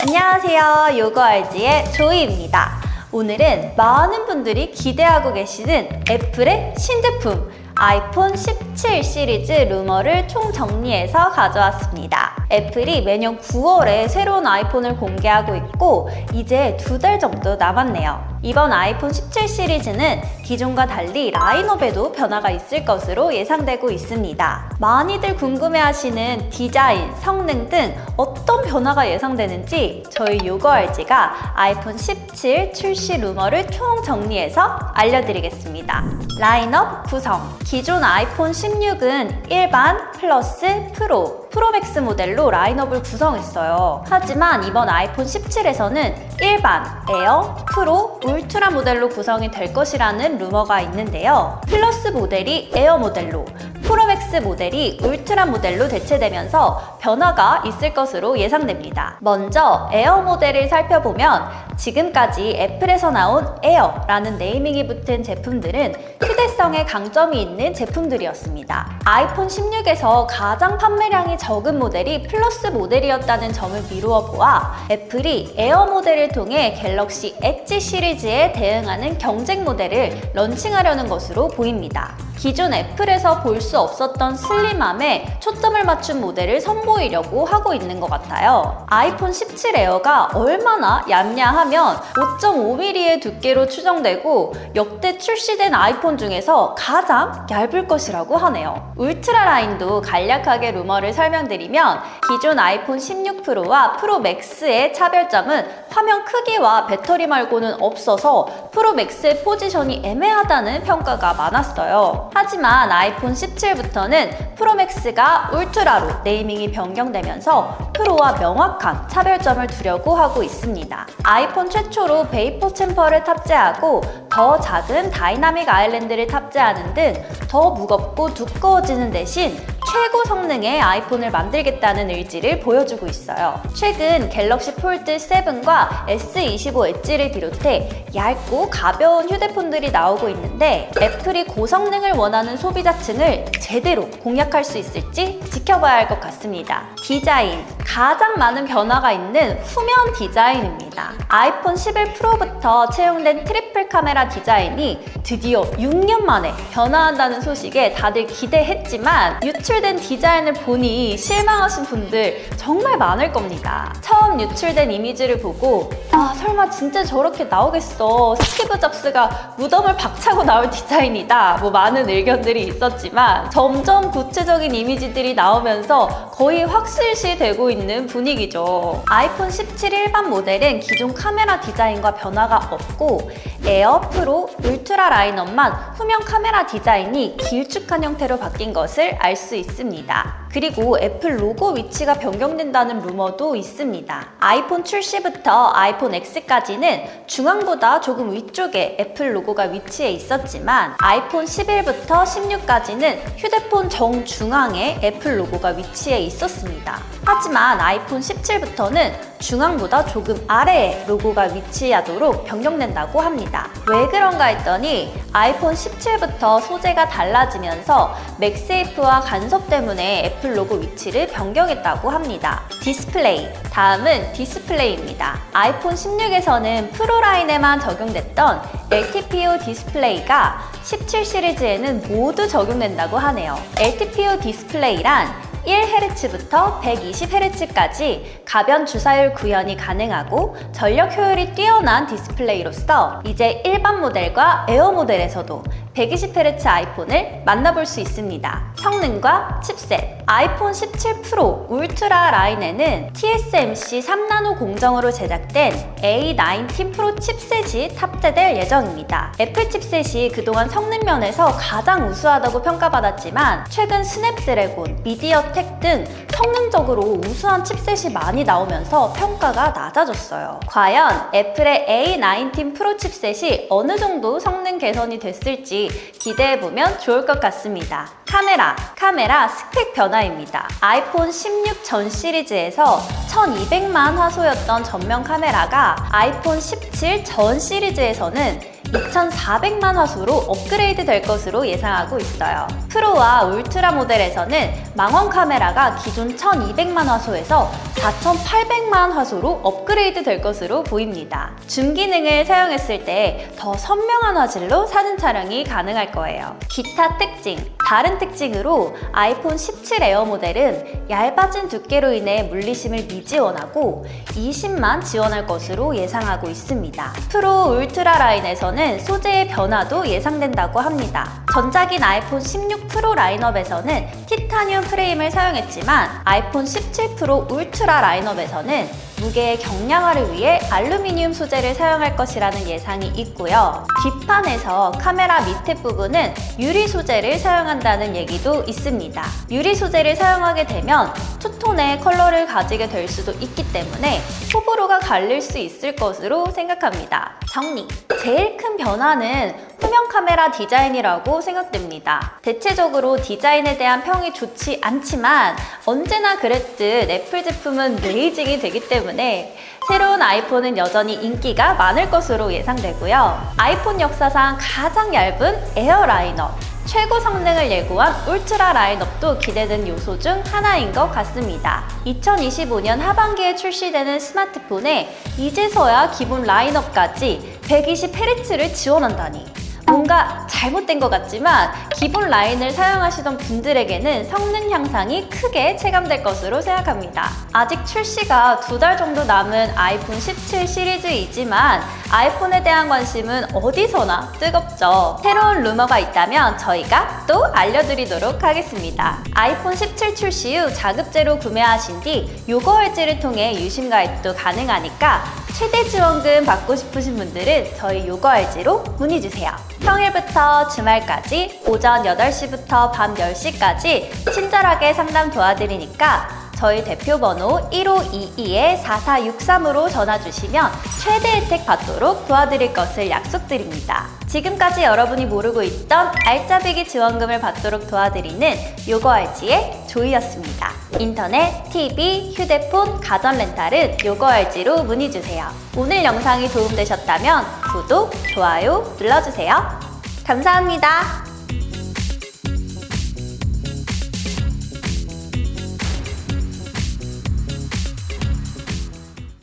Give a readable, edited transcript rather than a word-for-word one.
안녕하세요. 요거알지의 조이입니다. 오늘은 많은 분들이 기대하고 계시는 애플의 신제품 아이폰 17 시리즈 루머를 총정리해서 가져왔습니다. 애플이 매년 9월에 새로운 아이폰을 공개하고 있고 이제 2달 정도 남았네요. 이번 아이폰 17 시리즈는 기존과 달리 라인업에도 변화가 있을 것으로 예상되고 있습니다. 많이들 궁금해하시는 디자인, 성능 등 어떤 변화가 예상되는지 저희 요거알지가 아이폰 17 출시 루머를 총정리해서 알려드리겠습니다. 라인업 구성. 기존 아이폰 16은 일반, 플러스, 프로맥스 모델로 라인업을 구성했어요. 하지만 이번 아이폰 17에서는 일반, 에어, 프로, 울트라 모델로 구성이 될 것이라는 루머가 있는데요. 플러스 모델이 에어 모델로, 프로맥스 모델이 울트라 모델로 대체되면서 변화가 있을 것으로 예상됩니다. 먼저 에어 모델을 살펴보면 지금까지 애플에서 나온 에어라는 네이밍이 붙은 제품들은 휴대성에 강점이 있는 제품들이었습니다. 아이폰 16에서 가장 판매량이 적은 모델이 플러스 모델이었다는 점을 미루어 보아 애플이 에어 모델을 통해 갤럭시 엣지 시리즈에 대응하는 경쟁 모델을 런칭하려는 것으로 보입니다. 기존 애플에서 볼 수 없었던 슬림함에 초점을 맞춘 모델을 선보이려고 하고 있는 것 같아요. 아이폰 17 에어가 얼마나 얇냐 하면 5.5mm의 두께로 추정되고 역대 출시된 아이폰 중에서 가장 얇을 것이라고 하네요. 울트라 라인도 간략하게 루머를 설명드리면 기존 아이폰 16 프로와 프로 맥스의 차별점은 화면 크기와 배터리 말고는 없어서 프로 맥스의 포지션이 애매하다는 평가가 많았어요. 하지만 아이폰 17부터는 프로맥스가 울트라로 네이밍이 변경되면서 프로와 명확한 차별점을 두려고 하고 있습니다. 아이폰 최초로 베이퍼 챔버를 탑재하고 더 작은 다이나믹 아일랜드를 탑재하는 등 더 무겁고 두꺼워지는 대신 최고 성능의 아이폰을 만들겠다는 의지를 보여주고 있어요. 최근 갤럭시 폴드 7과 S25 엣지를 비롯해 얇고 가벼운 휴대폰들이 나오고 있는데 애플이 고성능을 원하는 소비자층을 제대로 공략할 수 있을지 지켜봐야 할 것 같습니다. 디자인, 가장 많은 변화가 있는 후면 디자인입니다. 아이폰 11 프로부터 채용된 트리플 카메라 디자인이 드디어 6년 만에 변화한다는 소식에 다들 기대했지만 유출된 디자인을 보니 실망하신 분들 정말 많을 겁니다. 처음 유출된 이미지를 보고 설마 진짜 저렇게 나오겠어, 스티브 잡스가 무덤을 박차고 나올 디자인이다, 많은 의견들이 있었지만 점점 구체적인 이미지들이 나오면서 거의 확실시 되고 있는 분위기죠. 아이폰 17 일반 모델은 기존 카메라 디자인과 변화가 없고 에어, 프로, 울트라 라인업만 후면 카메라 디자인이 길쭉한 형태로 바뀐 것을 알 수 있습니다. 그리고 애플 로고 위치가 변경된다는 루머도 있습니다. 아이폰 출시부터 아이폰 X까지는 중앙보다 조금 위쪽에 애플 로고가 위치해 있었지만 아이폰 11부터 16까지는 휴대폰 정중앙에 애플 로고가 위치해 있었습니다. 하지만 아이폰 17부터는 중앙보다 조금 아래에 로고가 위치하도록 변경된다고 합니다. 왜 그런가 했더니 아이폰 17부터 소재가 달라지면서 맥세이프와 간섭 때문에 애플 로고 위치를 변경했다고 합니다. 디스플레이. 다음은 디스플레이입니다. 아이폰 16에서는 프로 라인에만 적용됐던 LTPO 디스플레이가 17 시리즈에는 모두 적용된다고 하네요. LTPO 디스플레이란 1Hz부터 120Hz까지 가변 주사율 구현이 가능하고 전력 효율이 뛰어난 디스플레이로서 이제 일반 모델과 에어 모델에서도 120Hz 아이폰을 만나볼 수 있습니다. 성능과 칩셋. 아이폰 17 프로 울트라 라인에는 TSMC 3나노 공정으로 제작된 A19 프로 칩셋이 탑재될 예정입니다. 애플 칩셋이 그동안 성능 면에서 가장 우수하다고 평가받았지만 최근 스냅드래곤, 미디어텍 등 성능적으로 우수한 칩셋이 많이 나오면서 평가가 낮아졌어요. 과연 애플의 A19 프로 칩셋이 어느 정도 성능 개선이 됐을지 기대해보면 좋을 것 같습니다. 카메라 스펙 변화입니다. 아이폰 16 전 시리즈에서 1200만 화소였던 전면 카메라가 아이폰 17 전 시리즈에서는 2,400만 화소로 업그레이드 될 것으로 예상하고 있어요. 프로와 울트라 모델에서는 망원 카메라가 기존 1,200만 화소에서 4,800만 화소로 업그레이드 될 것으로 보입니다. 줌 기능을 사용했을 때 더 선명한 화질로 사진 촬영이 가능할 거예요. 기타 특징, 다른 특징으로 아이폰 17 에어 모델은 얇아진 두께로 인해 물리심을 미지원하고 20만 지원할 것으로 예상하고 있습니다. 프로 울트라 라인에서는 소재의 변화도 예상된다고 합니다. 전작인 아이폰 16 프로 라인업에서는 티타늄 프레임을 사용했지만 아이폰 17 프로 울트라 라인업에서는 무게의 경량화를 위해 알루미늄 소재를 사용할 것이라는 예상이 있고요. 뒷판에서 카메라 밑에 부분은 유리 소재를 사용한다는 얘기도 있습니다. 유리 소재를 사용하게 되면 투톤의 컬러를 가지게 될 수도 있기 때문에 호불호가 갈릴 수 있을 것으로 생각합니다. 정리! 제일 큰 변화는 후면 카메라 디자인이라고 생각됩니다. 대체적으로 디자인에 대한 평이 좋지 않지만 언제나 그랬듯 애플 제품은 레이징이 되기 때문에 새로운 아이폰은 여전히 인기가 많을 것으로 예상되고요. 아이폰 역사상 가장 얇은 에어 라인업, 최고 성능을 예고한 울트라 라인업도 기대된 요소 중 하나인 것 같습니다. 2025년 하반기에 출시되는 스마트폰에 이제서야 기본 라인업까지 120Hz를 지원한다니 뭔가 잘못된 것 같지만 기본 라인을 사용하시던 분들에게는 성능 향상이 크게 체감될 것으로 생각합니다. 아직 출시가 2달 정도 남은 아이폰 17 시리즈이지만 아이폰에 대한 관심은 어디서나 뜨겁죠. 새로운 루머가 있다면 저희가 또 알려드리도록 하겠습니다. 아이폰 17 출시 후 자급제로 구매하신 뒤 요거알지를 통해 유심 가입도 가능하니까 최대 지원금 받고 싶으신 분들은 저희 요거알지로 문의주세요. 평일부터 주말까지 오전 8시부터 밤 10시까지 친절하게 상담 도와드리니까 저희 대표번호 1522-4463으로 전화주시면 최대 혜택 받도록 도와드릴 것을 약속드립니다. 지금까지 여러분이 모르고 있던 알짜배기 지원금을 받도록 도와드리는 요거알지의 조이였습니다. 인터넷, TV, 휴대폰, 가전 렌탈은 요거알지로 문의주세요. 오늘 영상이 도움되셨다면 구독, 좋아요 눌러주세요. 감사합니다.